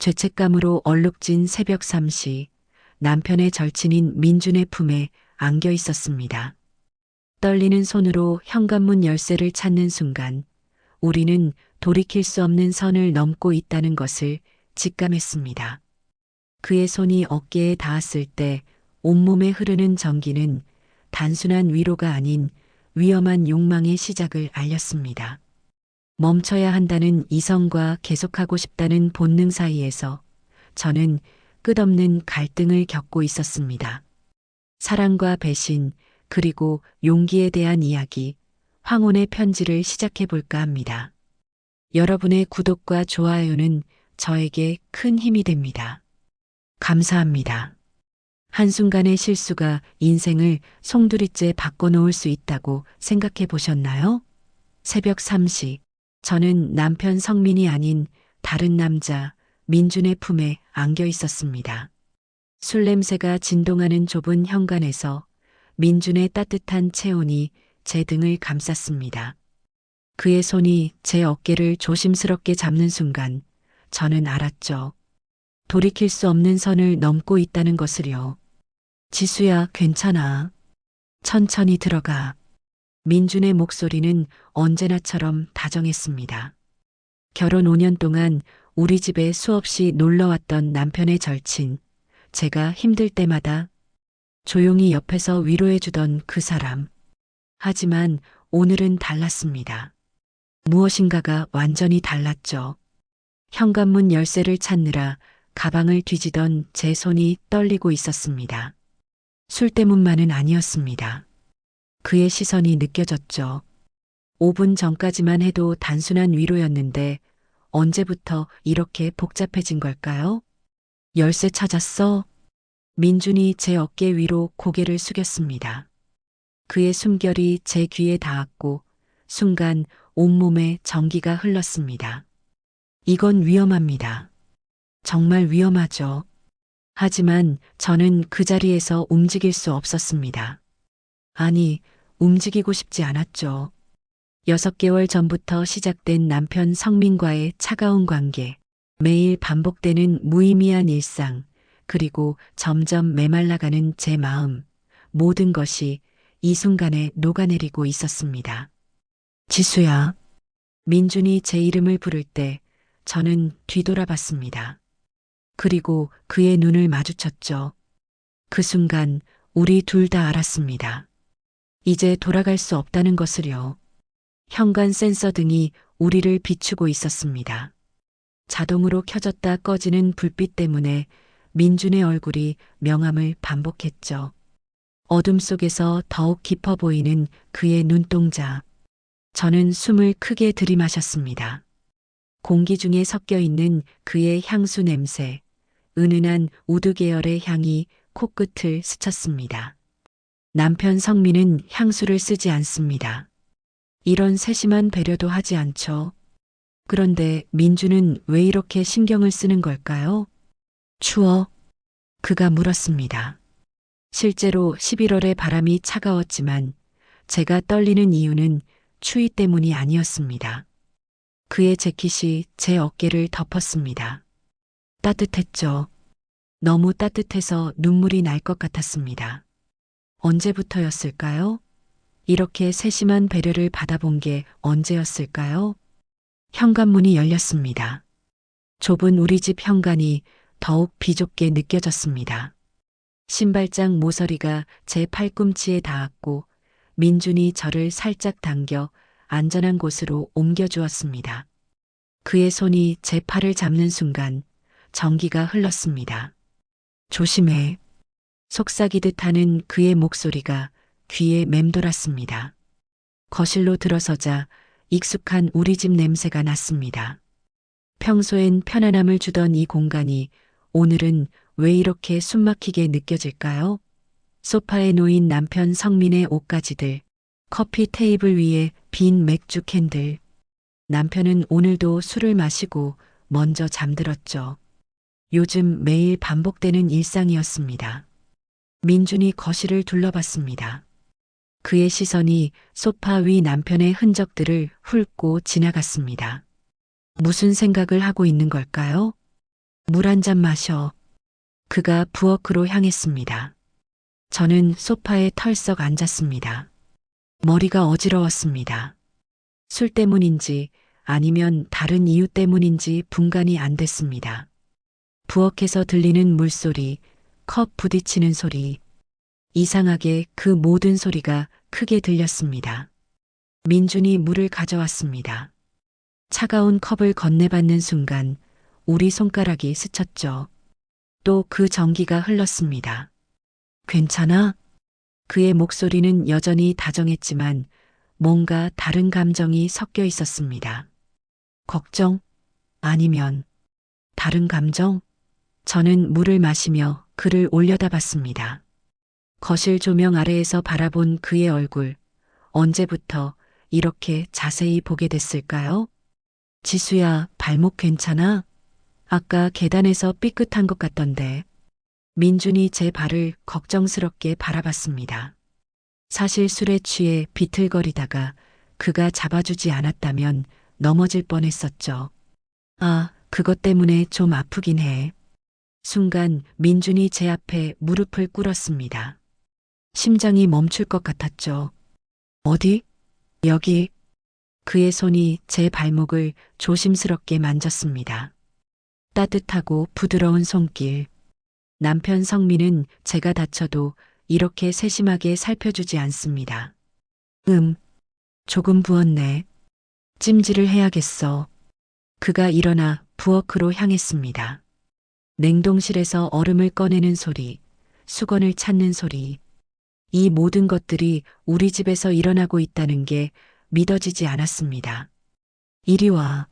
죄책감으로 얼룩진 새벽 3시, 남편의 절친인 민준의 품에 안겨 있었습니다. 떨리는 손으로 현관문 열쇠를 찾는 순간 우리는 돌이킬 수 없는 선을 넘고 있다는 것을 직감했습니다. 그의 손이 어깨에 닿았을 때 온몸에 흐르는 전기는 단순한 위로가 아닌 위험한 욕망의 시작을 알렸습니다. 멈춰야 한다는 이성과 계속하고 싶다는 본능 사이에서 저는 끝없는 갈등을 겪고 있었습니다. 사랑과 배신, 그리고 용기에 대한 이야기, 황혼의 편지를 시작해 볼까 합니다. 여러분의 구독과 좋아요는 저에게 큰 힘이 됩니다. 감사합니다. 한순간의 실수가 인생을 송두리째 바꿔놓을 수 있다고 생각해 보셨나요? 새벽 3시, 저는 남편 성민이 아닌 다른 남자 민준의 품에 안겨 있었습니다. 술 냄새가 진동하는 좁은 현관에서 민준의 따뜻한 체온이 제 등을 감쌌습니다. 그의 손이 제 어깨를 조심스럽게 잡는 순간 저는 알았죠. 돌이킬 수 없는 선을 넘고 있다는 것을요. 지수야, 괜찮아. 천천히 들어가. 민준의 목소리는 언제나처럼 다정했습니다. 결혼 5년 동안 우리 집에 수없이 놀러왔던 남편의 절친, 제가 힘들 때마다 조용히 옆에서 위로해주던 그 사람. 하지만 오늘은 달랐습니다. 무엇인가가 완전히 달랐죠. 현관문 열쇠를 찾느라 가방을 뒤지던 제 손이 떨리고 있었습니다. 술 때문만은 아니었습니다. 그의 시선이 느껴졌죠. 5분 전까지만 해도 단순한 위로였는데 언제부터 이렇게 복잡해진 걸까요? 열쇠 찾았어? 민준이 제 어깨 위로 고개를 숙였습니다. 그의 숨결이 제 귀에 닿았고 순간 온몸에 전기가 흘렀습니다. 이건 위험합니다. 정말 위험하죠. 하지만 저는 그 자리에서 움직일 수 없었습니다. 아니, 움직이고 싶지 않았죠. 6개월 전부터 시작된 남편 성민과의 차가운 관계, 매일 반복되는 무의미한 일상, 그리고 점점 메말라가는 제 마음, 모든 것이 이 순간에 녹아내리고 있었습니다. 지수야. 민준이 제 이름을 부를 때 저는 뒤돌아봤습니다. 그리고 그의 눈을 마주쳤죠. 그 순간 우리 둘 다 알았습니다. 이제 돌아갈 수 없다는 것을요. 현관 센서 등이 우리를 비추고 있었습니다. 자동으로 켜졌다 꺼지는 불빛 때문에 민준의 얼굴이 명암을 반복했죠. 어둠 속에서 더욱 깊어 보이는 그의 눈동자. 저는 숨을 크게 들이마셨습니다. 공기 중에 섞여 있는 그의 향수 냄새, 은은한 우드 계열의 향이 코끝을 스쳤습니다. 남편 성민은 향수를 쓰지 않습니다. 이런 세심한 배려도 하지 않죠. 그런데 민주는 왜 이렇게 신경을 쓰는 걸까요? 추워? 그가 물었습니다. 실제로 11월의 바람이 차가웠지만 제가 떨리는 이유는 추위 때문이 아니었습니다. 그의 재킷이 제 어깨를 덮었습니다. 따뜻했죠. 너무 따뜻해서 눈물이 날 것 같았습니다. 언제부터였을까요? 이렇게 세심한 배려를 받아본 게 언제였을까요? 현관문이 열렸습니다. 좁은 우리 집 현관이 더욱 비좁게 느껴졌습니다. 신발장 모서리가 제 팔꿈치에 닿았고 민준이 저를 살짝 당겨 안전한 곳으로 옮겨주었습니다. 그의 손이 제 팔을 잡는 순간 전기가 흘렀습니다. 조심해. 속삭이듯 하는 그의 목소리가 귀에 맴돌았습니다. 거실로 들어서자 익숙한 우리 집 냄새가 났습니다. 평소엔 편안함을 주던 이 공간이 오늘은 왜 이렇게 숨막히게 느껴질까요? 소파에 놓인 남편 성민의 옷가지들, 커피 테이블 위에 빈 맥주 캔들. 남편은 오늘도 술을 마시고 먼저 잠들었죠. 요즘 매일 반복되는 일상이었습니다. 민준이 거실을 둘러봤습니다. 그의 시선이 소파 위 남편의 흔적들을 훑고 지나갔습니다. 무슨 생각을 하고 있는 걸까요? 물 한 잔 마셔. 그가 부엌으로 향했습니다. 저는 소파에 털썩 앉았습니다. 머리가 어지러웠습니다. 술 때문인지 아니면 다른 이유 때문인지 분간이 안 됐습니다. 부엌에서 들리는 물소리, 컵 부딪히는 소리, 이상하게 그 모든 소리가 크게 들렸습니다. 민준이 물을 가져왔습니다. 차가운 컵을 건네받는 순간 우리 손가락이 스쳤죠. 또 그 전기가 흘렀습니다. 괜찮아? 그의 목소리는 여전히 다정했지만 뭔가 다른 감정이 섞여 있었습니다. 걱정? 아니면 다른 감정? 저는 물을 마시며 그를 올려다봤습니다. 거실 조명 아래에서 바라본 그의 얼굴, 언제부터 이렇게 자세히 보게 됐을까요? 지수야, 발목 괜찮아? 아까 계단에서 삐끗한 것 같던데. 민준이 제 발을 걱정스럽게 바라봤습니다. 사실 술에 취해 비틀거리다가 그가 잡아주지 않았다면 넘어질 뻔했었죠. 아, 그것 때문에 좀 아프긴 해. 순간 민준이 제 앞에 무릎을 꿇었습니다. 심장이 멈출 것 같았죠. 어디? 여기. 그의 손이 제 발목을 조심스럽게 만졌습니다. 따뜻하고 부드러운 손길. 남편 성민은 제가 다쳐도 이렇게 세심하게 살펴주지 않습니다. 조금 부었네. 찜질을 해야겠어. 그가 일어나 부엌으로 향했습니다. 냉동실에서 얼음을 꺼내는 소리, 수건을 찾는 소리. 이 모든 것들이 우리 집에서 일어나고 있다는 게 믿어지지 않았습니다. 이리 와.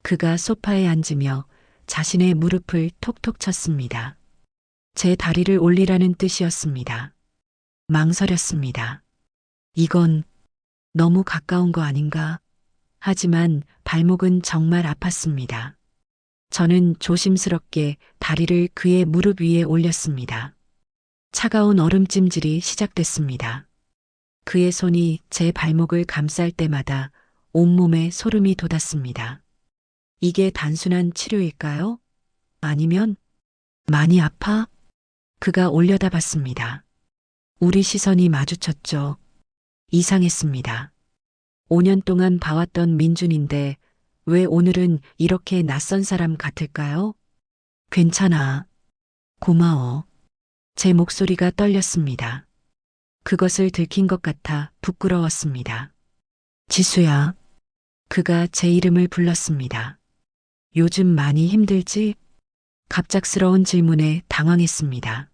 그가 소파에 앉으며 자신의 무릎을 톡톡 쳤습니다. 제 다리를 올리라는 뜻이었습니다. 망설였습니다. 이건 너무 가까운 거 아닌가? 하지만 발목은 정말 아팠습니다. 저는 조심스럽게 다리를 그의 무릎 위에 올렸습니다. 차가운 얼음찜질이 시작됐습니다. 그의 손이 제 발목을 감쌀 때마다 온몸에 소름이 돋았습니다. 이게 단순한 치료일까요? 아니면 많이 아파? 그가 올려다봤습니다. 우리 시선이 마주쳤죠. 이상했습니다. 5년 동안 봐왔던 민준인데 왜 오늘은 이렇게 낯선 사람 같을까요? 괜찮아. 고마워. 제 목소리가 떨렸습니다. 그것을 들킨 것 같아 부끄러웠습니다. 지수야. 그가 제 이름을 불렀습니다. 요즘 많이 힘들지? 갑작스러운 질문에 당황했습니다.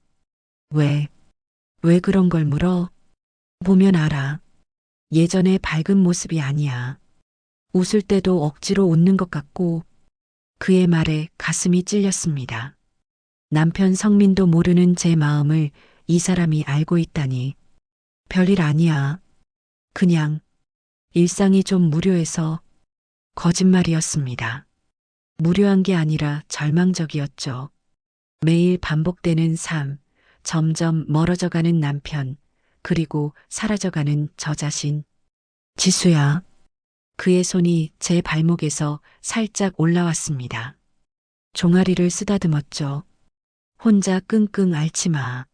왜 그런 걸 물어? 보면 알아. 예전의 밝은 모습이 아니야. 웃을 때도 억지로 웃는 것 같고 그의 말에 가슴이 찔렸습니다. 남편 성민도 모르는 제 마음을 이 사람이 알고 있다니. 별일 아니야. 그냥 일상이 좀 무료해서 거짓말이었습니다. 무료한 게 아니라 절망적이었죠. 매일 반복되는 삶, 점점 멀어져가는 남편, 그리고 사라져가는 저 자신. 지수야. 그의 손이 제 발목에서 살짝 올라왔습니다. 종아리를 쓰다듬었죠. 혼자 끙끙 앓지 마.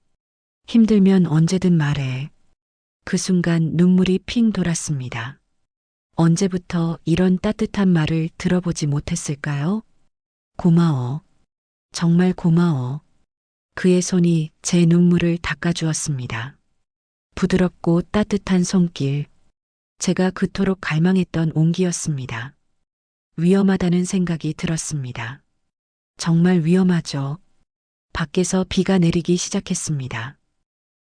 힘들면 언제든 말해. 그 순간 눈물이 핑 돌았습니다. 언제부터 이런 따뜻한 말을 들어보지 못했을까요? 고마워. 정말 고마워. 그의 손이 제 눈물을 닦아주었습니다. 부드럽고 따뜻한 손길. 제가 그토록 갈망했던 온기였습니다. 위험하다는 생각이 들었습니다. 정말 위험하죠. 밖에서 비가 내리기 시작했습니다.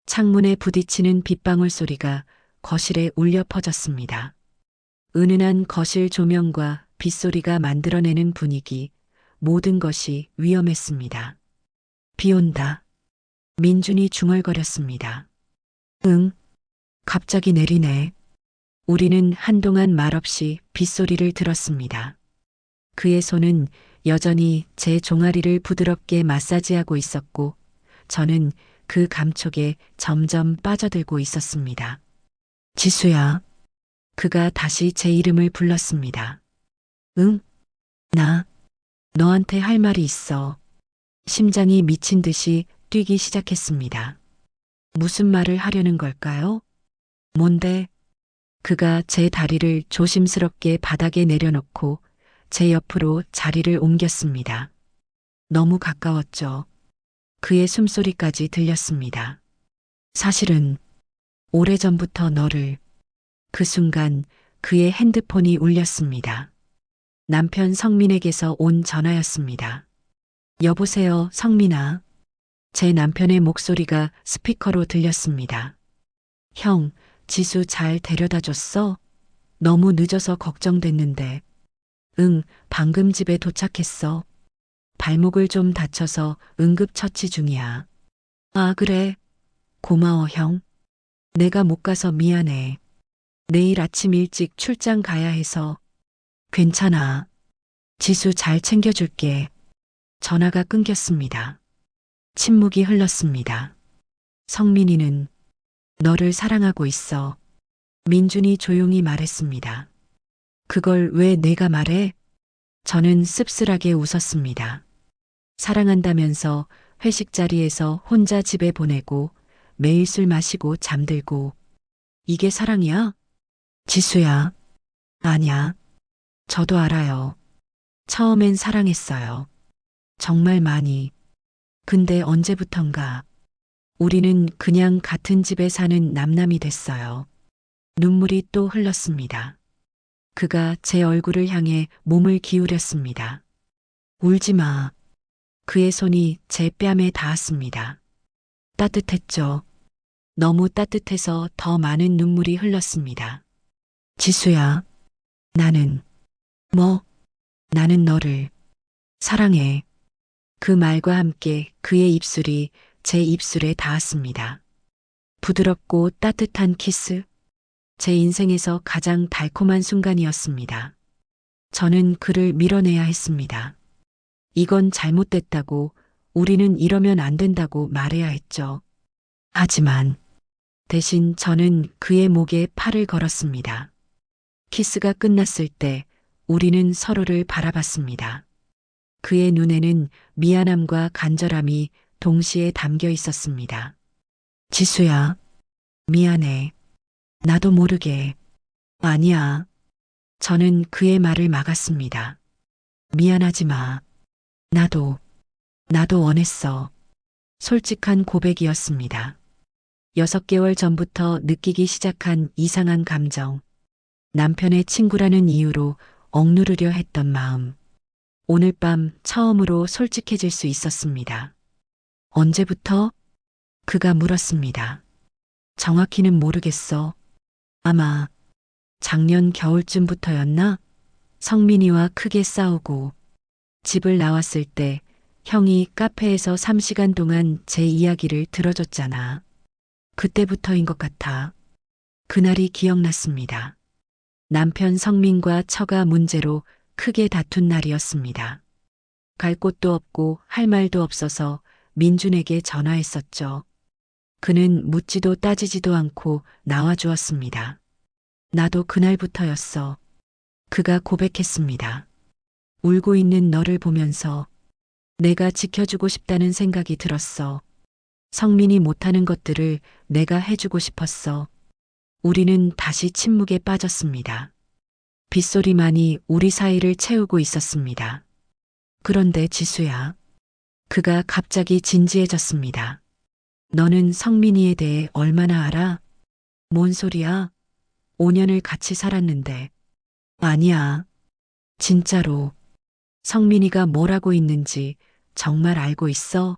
창문에 부딪히는 빗방울 소리가 거실에 울려 퍼졌습니다. 은은한 거실 조명과 빗소리가 만들어내는 분위기, 모든 것이 위험했습니다. 비 온다. 민준이 중얼거렸습니다. 응, 갑자기 내리네. 우리는 한동안 말없이 빗소리를 들었습니다. 그의 손은 여전히 제 종아리를 부드럽게 마사지하고 있었고, 저는 그 감촉에 점점 빠져들고 있었습니다. 지수야. 그가 다시 제 이름을 불렀습니다. 응? 나 너한테 할 말이 있어. 심장이 미친 듯이 뛰기 시작했습니다. 무슨 말을 하려는 걸까요? 뭔데? 그가 제 다리를 조심스럽게 바닥에 내려놓고 제 옆으로 자리를 옮겼습니다. 너무 가까웠죠. 그의 숨소리까지 들렸습니다. 사실은 오래전부터 너를. 그 순간 그의 핸드폰이 울렸습니다. 남편 성민에게서 온 전화였습니다. 여보세요, 성민아. 제 남편의 목소리가 스피커로 들렸습니다. 형, 지수 잘 데려다 줬어? 너무 늦어서 걱정됐는데. 응, 방금 집에 도착했어. 발목을 좀 다쳐서 응급처치 중이야. 아, 그래. 고마워, 형. 내가 못 가서 미안해. 내일 아침 일찍 출장 가야 해서. 괜찮아. 지수 잘 챙겨줄게. 전화가 끊겼습니다. 침묵이 흘렀습니다. 성민이는 너를 사랑하고 있어. 민준이 조용히 말했습니다. 그걸 왜 내가 말해? 저는 씁쓸하게 웃었습니다. 사랑한다면서 회식 자리에서 혼자 집에 보내고 매일 술 마시고 잠들고. 이게 사랑이야? 지수야. 아냐. 저도 알아요. 처음엔 사랑했어요. 정말 많이. 근데 언제부턴가 우리는 그냥 같은 집에 사는 남남이 됐어요. 눈물이 또 흘렀습니다. 그가 제 얼굴을 향해 몸을 기울였습니다. 울지 마. 그의 손이 제 뺨에 닿았습니다. 따뜻했죠. 너무 따뜻해서 더 많은 눈물이 흘렀습니다. 지수야, 나는, 뭐, 나는 너를 사랑해. 그 말과 함께 그의 입술이 제 입술에 닿았습니다. 부드럽고 따뜻한 키스. 제 인생에서 가장 달콤한 순간이었습니다. 저는 그를 밀어내야 했습니다. 이건 잘못됐다고, 우리는 이러면 안 된다고 말해야 했죠. 하지만 대신 저는 그의 목에 팔을 걸었습니다. 키스가 끝났을 때 우리는 서로를 바라봤습니다. 그의 눈에는 미안함과 간절함이 동시에 담겨 있었습니다. 지수야, 미안해. 나도 모르게. 아니야. 저는 그의 말을 막았습니다. 미안하지 마. 나도 원했어. 솔직한 고백이었습니다. 6개월 전부터 느끼기 시작한 이상한 감정. 남편의 친구라는 이유로 억누르려 했던 마음. 오늘 밤 처음으로 솔직해질 수 있었습니다. 언제부터? 그가 물었습니다. 정확히는 모르겠어. 아마 작년 겨울쯤부터였나? 성민이와 크게 싸우고 집을 나왔을 때 형이 카페에서 3시간 동안 제 이야기를 들어줬잖아. 그때부터인 것 같아. 그날이 기억났습니다. 남편 성민과 처가 문제로 크게 다툰 날이었습니다. 갈 곳도 없고 할 말도 없어서 민준에게 전화했었죠. 그는 묻지도 따지지도 않고 나와주었습니다. 나도 그날부터였어. 그가 고백했습니다. 울고 있는 너를 보면서 내가 지켜주고 싶다는 생각이 들었어. 성민이 못하는 것들을 내가 해주고 싶었어. 우리는 다시 침묵에 빠졌습니다. 빗소리만이 우리 사이를 채우고 있었습니다. 그런데 지수야. 그가 갑자기 진지해졌습니다. 너는 성민이에 대해 얼마나 알아? 뭔 소리야? 5년을 같이 살았는데. 아니야. 진짜로. 성민이가 뭘 하고 있는지 정말 알고 있어?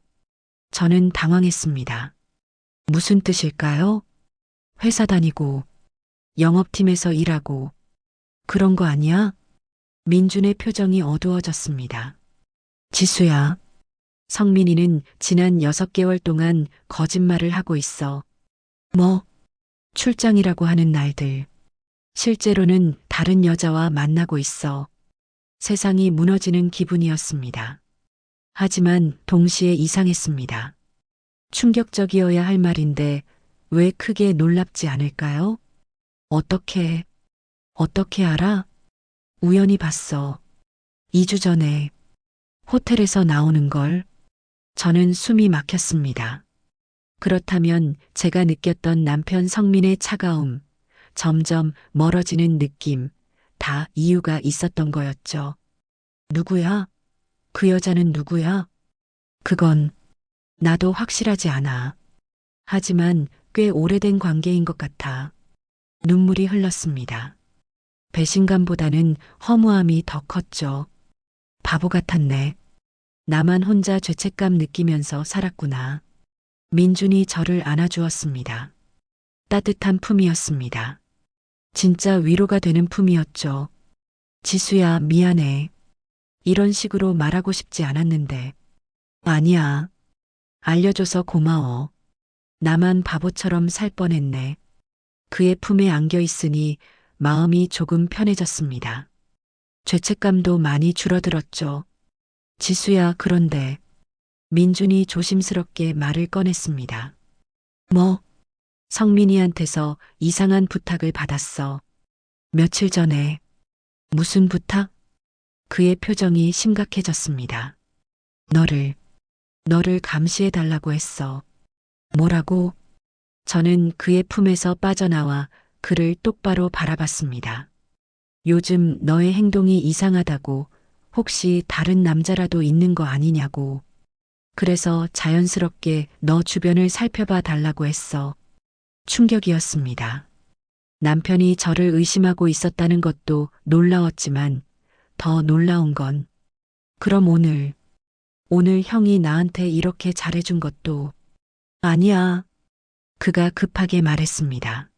저는 당황했습니다. 무슨 뜻일까요? 회사 다니고, 영업팀에서 일하고, 그런 거 아니야? 민준의 표정이 어두워졌습니다. 지수야. 성민이는 지난 6개월 동안 거짓말을 하고 있어. 뭐? 출장이라고 하는 날들. 실제로는 다른 여자와 만나고 있어. 세상이 무너지는 기분이었습니다. 하지만 동시에 이상했습니다. 충격적이어야 할 말인데 왜 크게 놀랍지 않을까요? 어떻게 알아? 우연히 봤어. 2주 전에 호텔에서 나오는 걸. 저는 숨이 막혔습니다. 그렇다면 제가 느꼈던 남편 성민의 차가움, 점점 멀어지는 느낌, 다 이유가 있었던 거였죠. 누구야? 그 여자는 누구야? 그건 나도 확실하지 않아. 하지만 꽤 오래된 관계인 것 같아. 눈물이 흘렀습니다. 배신감보다는 허무함이 더 컸죠. 바보 같았네. 나만 혼자 죄책감 느끼면서 살았구나. 민준이 저를 안아주었습니다. 따뜻한 품이었습니다. 진짜 위로가 되는 품이었죠. 지수야, 미안해. 이런 식으로 말하고 싶지 않았는데. 아니야. 알려줘서 고마워. 나만 바보처럼 살 뻔했네. 그의 품에 안겨 있으니 마음이 조금 편해졌습니다. 죄책감도 많이 줄어들었죠. 지수야, 그런데 민준이 조심스럽게 말을 꺼냈습니다. 뭐? 성민이한테서 이상한 부탁을 받았어. 며칠 전에. 무슨 부탁? 그의 표정이 심각해졌습니다. 너를 감시해달라고 했어. 뭐라고? 저는 그의 품에서 빠져나와 그를 똑바로 바라봤습니다. 요즘 너의 행동이 이상하다고, 혹시 다른 남자라도 있는 거 아니냐고. 그래서 자연스럽게 너 주변을 살펴봐 달라고 했어. 충격이었습니다. 남편이 저를 의심하고 있었다는 것도 놀라웠지만 더 놀라운 건 그럼 오늘 형이 나한테 이렇게 잘해준 것도 아니야. 그가 급하게 말했습니다.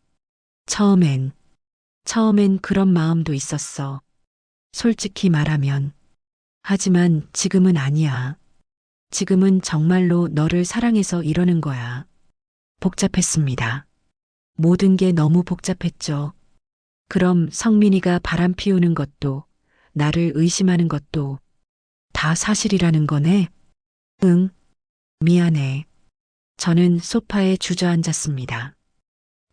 처음엔 그런 마음도 있었어. 솔직히 말하면. 하지만 지금은 아니야. 지금은 정말로 너를 사랑해서 이러는 거야. 복잡했습니다. 모든 게 너무 복잡했죠. 그럼 성민이가 바람 피우는 것도, 나를 의심하는 것도 다 사실이라는 거네? 응, 미안해. 저는 소파에 주저앉았습니다.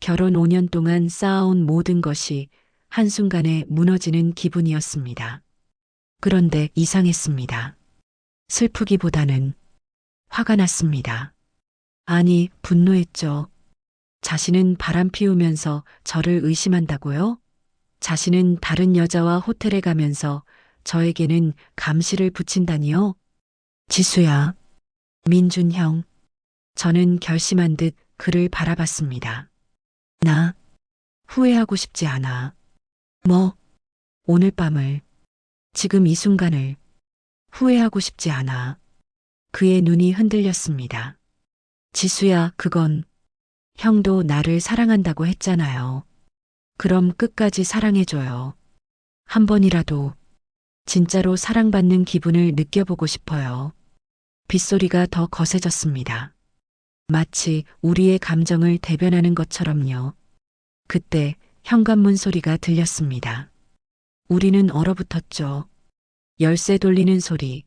결혼 5년 동안 쌓아온 모든 것이 한순간에 무너지는 기분이었습니다. 그런데 이상했습니다. 슬프기보다는 화가 났습니다. 아니, 분노했죠. 자신은 바람 피우면서 저를 의심한다고요? 자신은 다른 여자와 호텔에 가면서 저에게는 감시를 붙인다니요? 지수야, 민준 형. 저는 결심한 듯 그를 바라봤습니다. 나 후회하고 싶지 않아. 뭐, 오늘 밤을, 지금 이 순간을 후회하고 싶지 않아. 그의 눈이 흔들렸습니다. 지수야, 그건 형도 나를 사랑한다고 했잖아요. 그럼 끝까지 사랑해줘요. 한 번이라도 진짜로 사랑받는 기분을 느껴보고 싶어요. 빗소리가 더 거세졌습니다. 마치 우리의 감정을 대변하는 것처럼요. 그때 현관문 소리가 들렸습니다. 우리는 얼어붙었죠. 열쇠 돌리는 소리,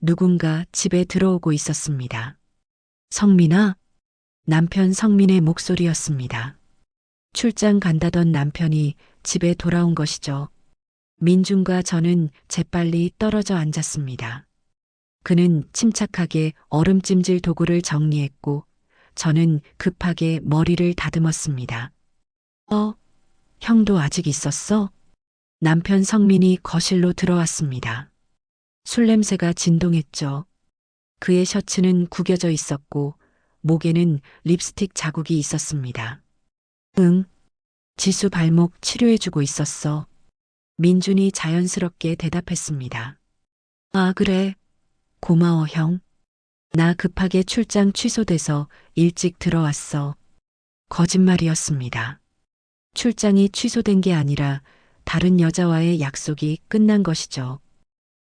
누군가 집에 들어오고 있었습니다. 성민아? 남편 성민의 목소리였습니다. 출장 간다던 남편이 집에 돌아온 것이죠. 민준과 저는 재빨리 떨어져 앉았습니다. 그는 침착하게 얼음찜질 도구를 정리했고 저는 급하게 머리를 다듬었습니다. 형도 아직 있었어? 남편 성민이 거실로 들어왔습니다. 술 냄새가 진동했죠. 그의 셔츠는 구겨져 있었고 목에는 립스틱 자국이 있었습니다. 응, 지수 발목 치료해주고 있었어. 민준이 자연스럽게 대답했습니다. 아, 그래. 고마워, 형. 나 급하게 출장 취소돼서 일찍 들어왔어. 거짓말이었습니다. 출장이 취소된 게 아니라 다른 여자와의 약속이 끝난 것이죠.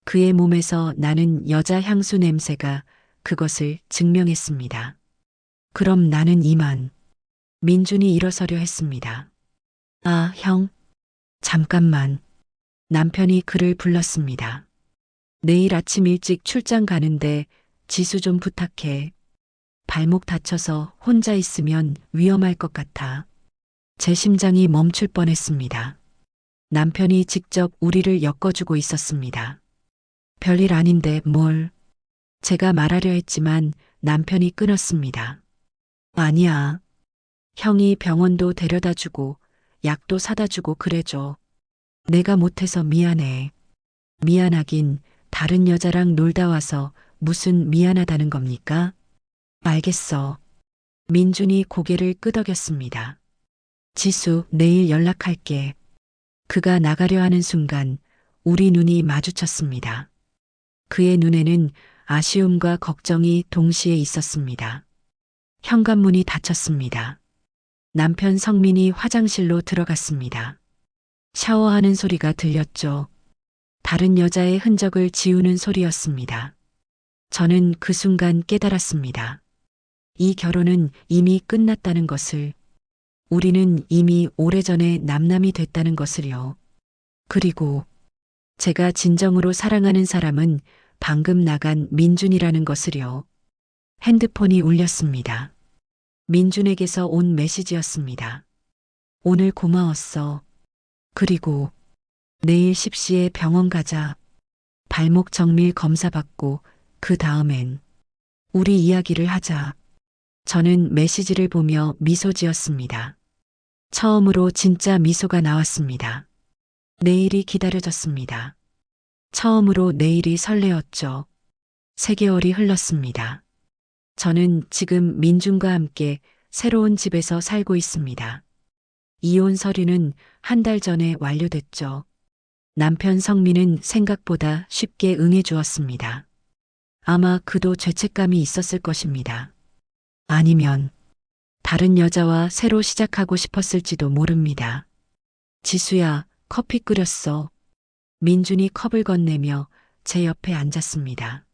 그의 몸에서 나는 여자 향수 냄새가 그것을 증명했습니다. 그럼 나는 이만. 민준이 일어서려 했습니다. 아, 형. 잠깐만. 남편이 그를 불렀습니다. 내일 아침 일찍 출장 가는데 지수 좀 부탁해. 발목 다쳐서 혼자 있으면 위험할 것 같아. 제 심장이 멈출 뻔했습니다. 남편이 직접 우리를 엮어주고 있었습니다. 별일 아닌데 뭘. 제가 말하려 했지만 남편이 끊었습니다. 아니야. 형이 병원도 데려다 주고 약도 사다 주고 그래줘. 내가 못해서 미안해. 미안하긴 다른 여자랑 놀다 와서 무슨 미안하다는 겁니까? 알겠어. 민준이 고개를 끄덕였습니다. 지수, 내일 연락할게. 그가 나가려 하는 순간 우리 눈이 마주쳤습니다. 그의 눈에는 아쉬움과 걱정이 동시에 있었습니다. 현관문이 닫혔습니다. 남편 성민이 화장실로 들어갔습니다. 샤워하는 소리가 들렸죠. 다른 여자의 흔적을 지우는 소리였습니다. 저는 그 순간 깨달았습니다. 이 결혼은 이미 끝났다는 것을, 우리는 이미 오래전에 남남이 됐다는 것을요. 그리고 제가 진정으로 사랑하는 사람은 방금 나간 민준이라는 것을요. 핸드폰이 울렸습니다. 민준에게서 온 메시지였습니다. 오늘 고마웠어. 그리고 내일 10시에 병원 가자. 발목 정밀 검사 받고 그 다음엔 우리 이야기를 하자. 저는 메시지를 보며 미소 지었습니다. 처음으로 진짜 미소가 나왔습니다. 내일이 기다려졌습니다. 처음으로 내일이 설레었죠. 3개월이 흘렀습니다. 저는 지금 민준과 함께 새로운 집에서 살고 있습니다. 이혼 서류는 한 달 전에 완료됐죠. 남편 성민은 생각보다 쉽게 응해주었습니다. 아마 그도 죄책감이 있었을 것입니다. 아니면 다른 여자와 새로 시작하고 싶었을지도 모릅니다. 지수야, 커피 끓였어. 민준이 컵을 건네며 제 옆에 앉았습니다.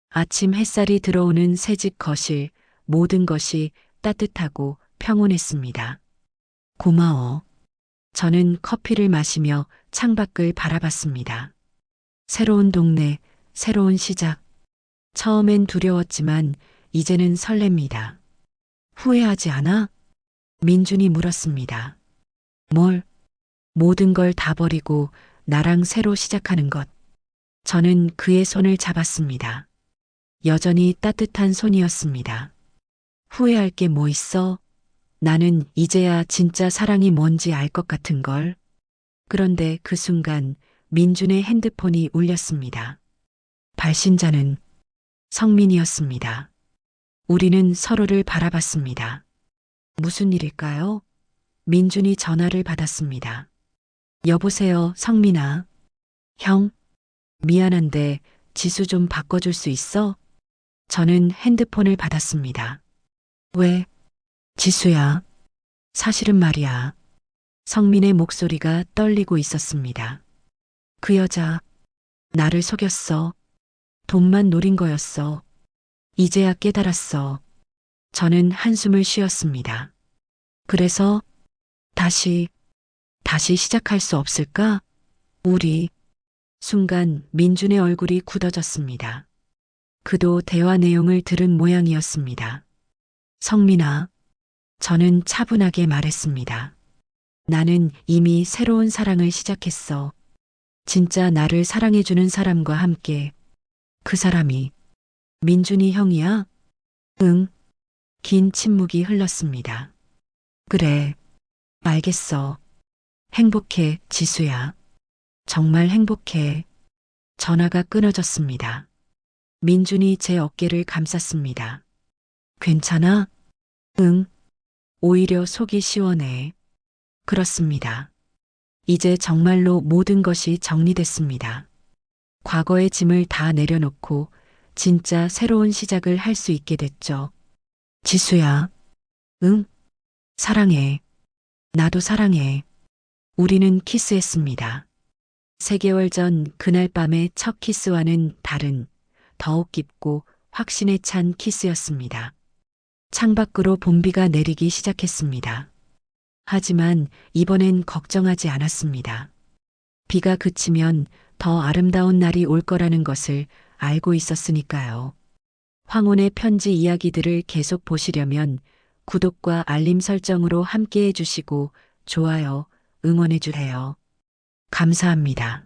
아침 햇살이 들어오는 새집 거실, 모든 것이 따뜻하고 평온했습니다. 고마워. 저는 커피를 마시며 창밖을 바라봤습니다. 새로운 동네, 새로운 시작. 처음엔 두려웠지만 이제는 설렙니다. 후회하지 않아? 민준이 물었습니다. 뭘? 모든 걸 다 버리고 나랑 새로 시작하는 것. 저는 그의 손을 잡았습니다. 여전히 따뜻한 손이었습니다. 후회할 게 뭐 있어? 나는 이제야 진짜 사랑이 뭔지 알 것 같은 걸. 그런데 그 순간 민준의 핸드폰이 울렸습니다. 발신자는 성민이었습니다. 우리는 서로를 바라봤습니다. 무슨 일일까요? 민준이 전화를 받았습니다. 여보세요, 성민아. 형, 미안한데 지수 좀 바꿔줄 수 있어? 저는 핸드폰을 받았습니다. 왜? 지수야. 사실은 말이야. 성민의 목소리가 떨리고 있었습니다. 그 여자, 나를 속였어. 돈만 노린 거였어. 이제야 깨달았어. 저는 한숨을 쉬었습니다. 그래서 다시 시작할 수 없을까? 우리. 순간 민준의 얼굴이 굳어졌습니다. 그도 대화 내용을 들은 모양이었습니다. 성민아, 저는 차분하게 말했습니다. 나는 이미 새로운 사랑을 시작했어. 진짜 나를 사랑해주는 사람과 함께. 그 사람이 민준이 형이야? 응. 긴 침묵이 흘렀습니다. 그래. 알겠어. 행복해, 지수야. 정말 행복해. 전화가 끊어졌습니다. 민준이 제 어깨를 감쌌습니다. 괜찮아? 응. 오히려 속이 시원해. 그렇습니다. 이제 정말로 모든 것이 정리됐습니다. 과거의 짐을 다 내려놓고 진짜 새로운 시작을 할 수 있게 됐죠. 지수야. 응? 사랑해. 나도 사랑해. 우리는 키스했습니다. 3개월 전 그날 밤의 첫 키스와는 다른, 더욱 깊고 확신에 찬 키스였습니다. 창밖으로 봄비가 내리기 시작했습니다. 하지만 이번엔 걱정하지 않았습니다. 비가 그치면 더 아름다운 날이 올 거라는 것을 알고 있었으니까요. 황혼의 편지 이야기들을 계속 보시려면 구독과 알림 설정으로 함께 해주시고 좋아요, 응원해주세요. 감사합니다.